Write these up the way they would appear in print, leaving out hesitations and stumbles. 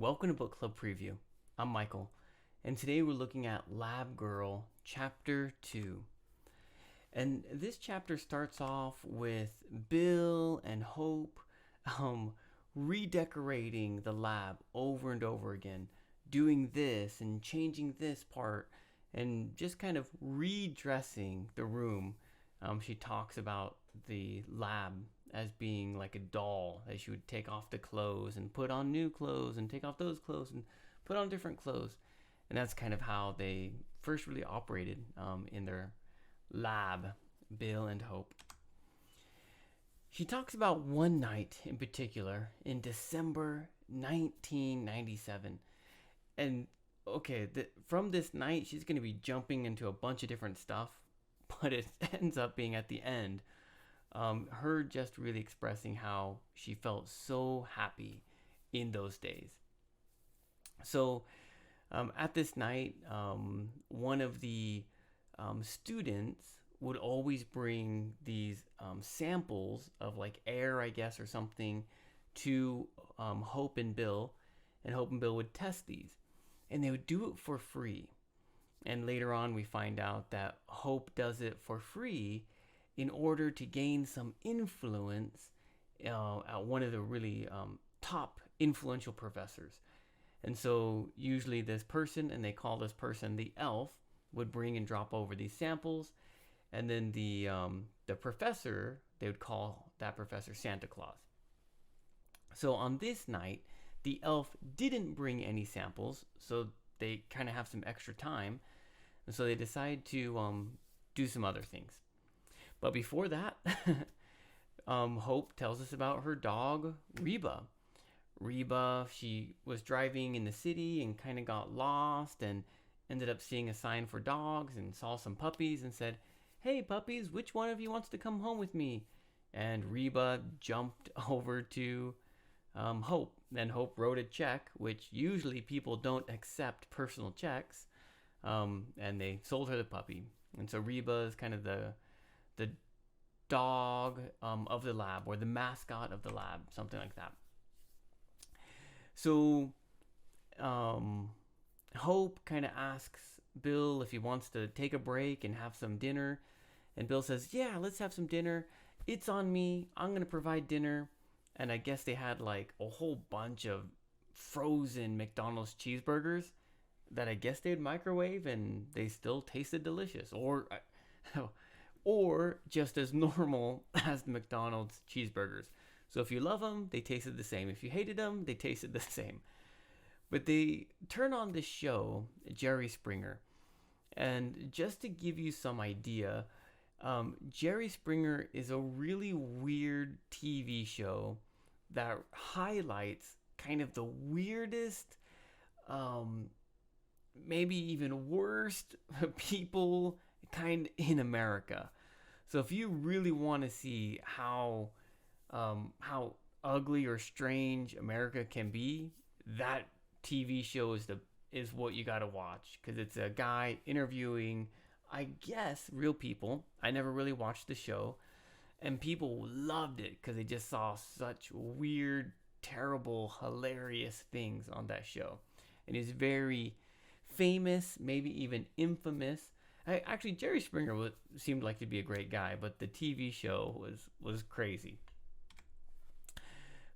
welcome to Book Club Preview. I'm Michael, and today we're looking at Lab Girl Chapter 2. And this chapter starts off with Bill and Hope redecorating the lab over and over again, doing this and changing this part, and just kind of redressing the room. She talks about the lab as being like a doll, as she would take off the clothes and put on new clothes and take off those clothes and put on different clothes. And that's kind of how they first really operated in their lab, Bill and Hope. She talks about one night in particular in December 1997. And okay, from this night, she's going to be jumping into a bunch of different stuff, but it ends up being at the end her just really expressing how she felt so happy in those days. So at this night, one of the students would always bring these samples of like air, I guess, or something to Hope and Bill, and Hope and Bill would test these, and they would do it for free. And later on, we find out that Hope does it for free in order to gain some influence at one of the really top influential professors. And so usually this person, and they call this person the elf, would bring and drop over these samples. And then the professor, they would call that professor Santa Claus. So on this night, the elf didn't bring any samples, so they kind of have some extra time. And so they decide to do some other things. But before that, Hope tells us about her dog, Reba. Reba, she was driving in the city and kind of got lost and ended up seeing a sign for dogs and saw some puppies and said, "Hey puppies, which one of you wants to come home with me?" And Reba jumped over to Hope. Then Hope wrote a check, which usually people don't accept personal checks, and they sold her the puppy. And so Reba is kind of the dog of the lab, or the mascot of the lab, something like that. So Hope kind of asks Bill if he wants to take a break and have some dinner. And Bill says, "Yeah, let's have some dinner. It's on me. I'm going to provide dinner." And I guess they had like a whole bunch of frozen McDonald's cheeseburgers that I guess they'd microwave and they still tasted delicious. Or just as normal as the McDonald's cheeseburgers. So if you love them, they tasted the same. If you hated them, they tasted the same. But they turn on this show, Jerry Springer. And just to give you some idea, Jerry Springer is a really weird TV show that highlights kind of the weirdest, maybe even worst people kind in America. So if you really want to see how ugly or strange America can be, that TV show is what you got to watch, because it's a guy interviewing, I guess, real people. I never really watched the show, and people loved it because they just saw such weird, terrible, hilarious things on that show. And he's very famous, maybe even infamous. Actually, Jerry Springer seemed like to be a great guy, but the TV show was crazy.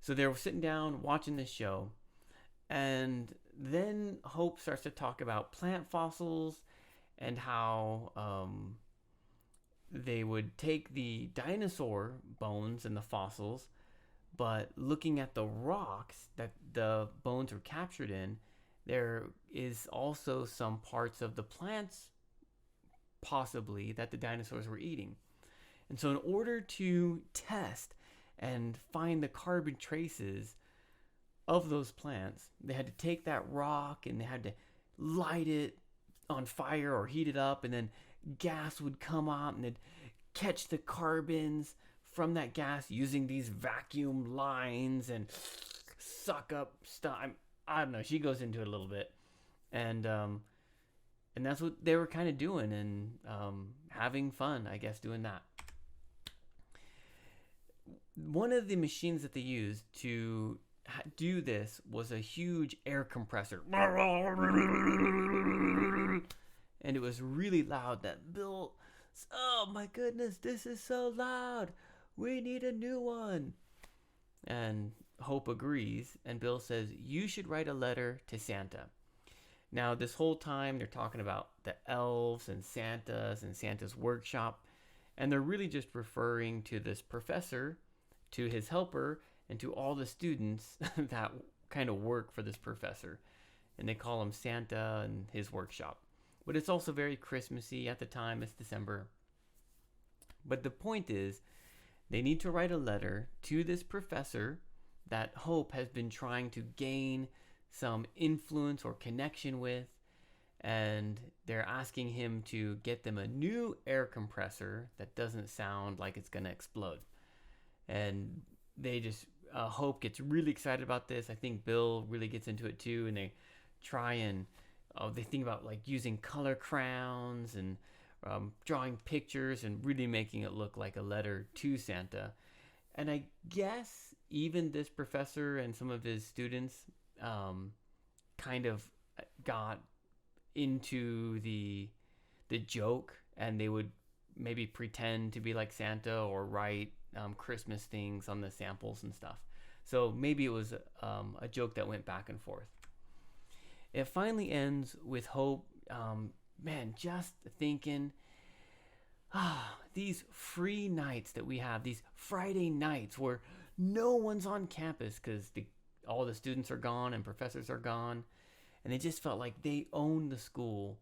So they were sitting down watching this show, and then Hope starts to talk about plant fossils and how they would take the dinosaur bones and the fossils, but looking at the rocks that the bones were captured in, there is also some parts of the plants possibly that the dinosaurs were eating. And so in order to test and find the carbon traces of those plants, they had to take that rock and they had to light it on fire or heat it up, and then gas would come out and they'd catch the carbons from that gas using these vacuum lines and suck up stuff. I don't know, she goes into it a little bit. And that's what they were kind of doing, and having fun, I guess, doing that. One of the machines that they used to do this was a huge air compressor. And it was really loud that Bill, oh my goodness, this is so loud. We need a new one. And Hope agrees, and Bill says, you should write a letter to Santa. Now, this whole time, they're talking about the elves and Santa's workshop, and they're really just referring to this professor, to his helper, and to all the students that kind of work for this professor. And they call him Santa and his workshop. But it's also very Christmassy at the time. It's December. But the point is, they need to write a letter to this professor that Hope has been trying to gain some influence or connection with. And they're asking him to get them a new air compressor that doesn't sound like it's going to explode. And they just, Hope gets really excited about this. I think Bill really gets into it too. And they try and they think about like using color crayons and drawing pictures and really making it look like a letter to Santa. And I guess even this professor and some of his students kind of got into the joke, and they would maybe pretend to be like Santa or write Christmas things on the samples and stuff. So maybe it was a joke that went back and forth. It finally ends with Hope, just thinking, these free nights that we have, these Friday nights where no one's on campus because all the students are gone and professors are gone, and they just felt like they owned the school.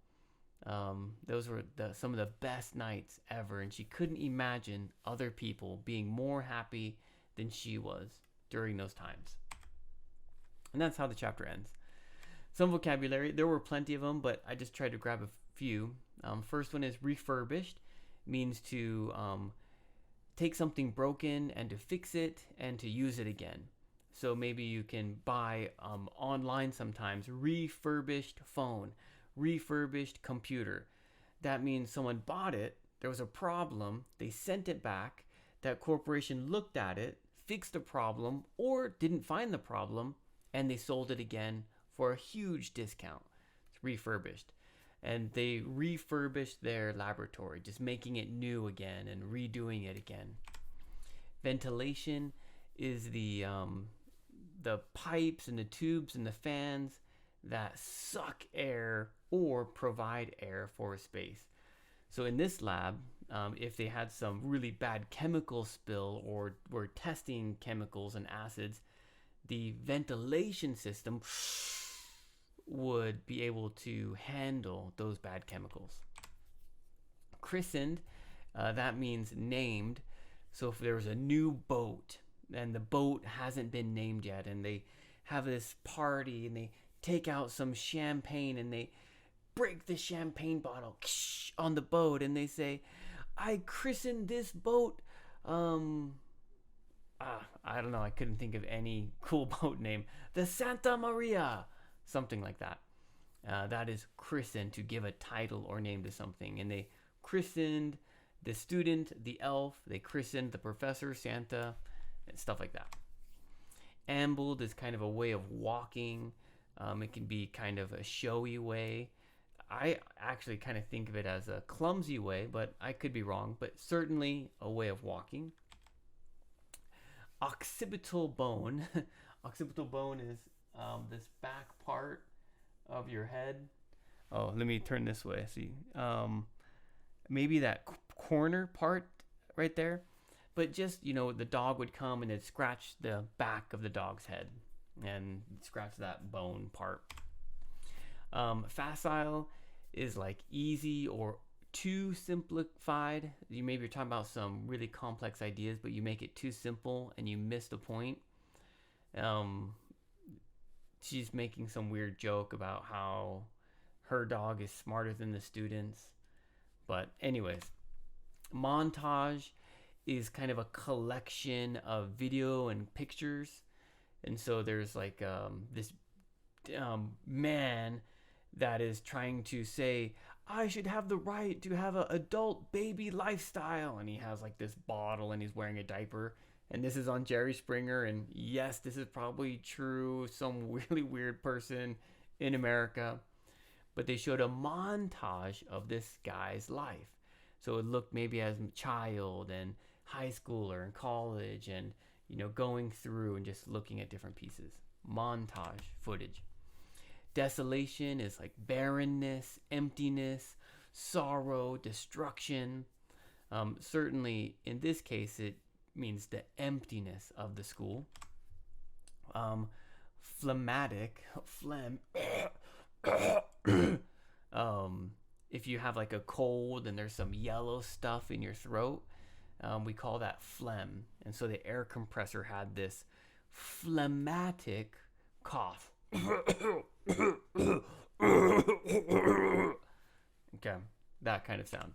Those were some of the best nights ever, and she couldn't imagine other people being more happy than she was during those times. And that's how the chapter ends. Some vocabulary, there were plenty of them, but I just tried to grab a few. First one is refurbished, means to take something broken and to fix it and to use it again. So maybe you can buy online sometimes refurbished phone, refurbished computer. That means someone bought it, there was a problem, they sent it back, that corporation looked at it, fixed the problem or didn't find the problem, and they sold it again for a huge discount. It's refurbished. And they refurbished their laboratory, just making it new again and redoing it again. Ventilation is the pipes and the tubes and the fans that suck air or provide air for a space. So in this lab, if they had some really bad chemical spill or were testing chemicals and acids, the ventilation system would be able to handle those bad chemicals. Christened, that means named. So if there's a new boat and the boat hasn't been named yet, and they have this party and they take out some champagne and they break the champagne bottle on the boat and they say, I christened this boat, I don't know, I couldn't think of any cool boat name. The Santa Maria, something like that. That is christened, to give a title or name to something. And they christened the student, the elf, they christened the professor, Santa, and stuff like that. Ambled is kind of a way of walking. It can be kind of a showy way. I actually kind of think of it as a clumsy way, but I could be wrong, but certainly a way of walking. Occipital bone. Occipital bone is this back part of your head. Oh, let me turn this way. See, maybe that corner part right there. But just, the dog would come and it'd scratch the back of the dog's head and scratch that bone part. Facile is like easy or too simplified. Maybe you're talking about some really complex ideas, but you make it too simple and you miss the point. She's making some weird joke about how her dog is smarter than the students. But anyways, montage is kind of a collection of video and pictures. And so there's like this man that is trying to say, I should have the right to have an adult baby lifestyle. And he has like this bottle and he's wearing a diaper. And this is on Jerry Springer. And yes, this is probably true. Some really weird person in America. But they showed a montage of this guy's life. So it looked maybe as a child and high schooler and college and, going through and just looking at different pieces. Montage footage. Desolation is like barrenness, emptiness, sorrow, destruction. Certainly in this case, it means the emptiness of the school. Phlegmatic, phlegm. If you have like a cold and there's some yellow stuff in your throat, we call that phlegm. And so the air compressor had this phlegmatic cough. Okay, that kind of sound.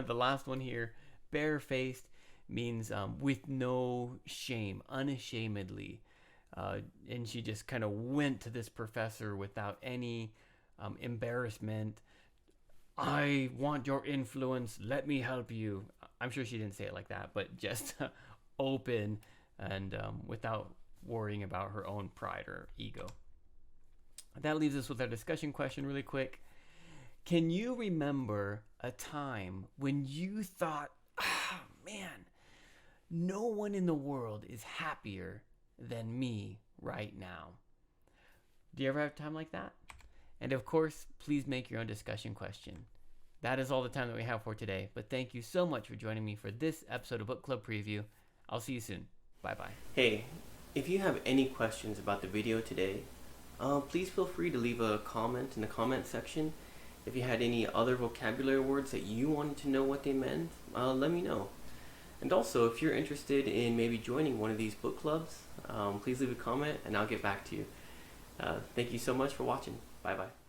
The last one here, barefaced, means with no shame, unashamedly. And she just kind of went to this professor without any embarrassment. I want your influence. Let me help you. I'm sure she didn't say it like that, but just open and without worrying about her own pride or ego. That leaves us with our discussion question really quick. Can you remember a time when you thought, man, no one in the world is happier than me right now? Do you ever have a time like that? And of course, please make your own discussion question. That is all the time that we have for today, but thank you so much for joining me for this episode of Book Club Preview. I'll see you soon. Bye-bye. Hey, if you have any questions about the video today, please feel free to leave a comment in the comment section. If you had any other vocabulary words that you wanted to know what they meant, let me know. And also, if you're interested in maybe joining one of these book clubs, please leave a comment and I'll get back to you. Thank you so much for watching. Bye-bye.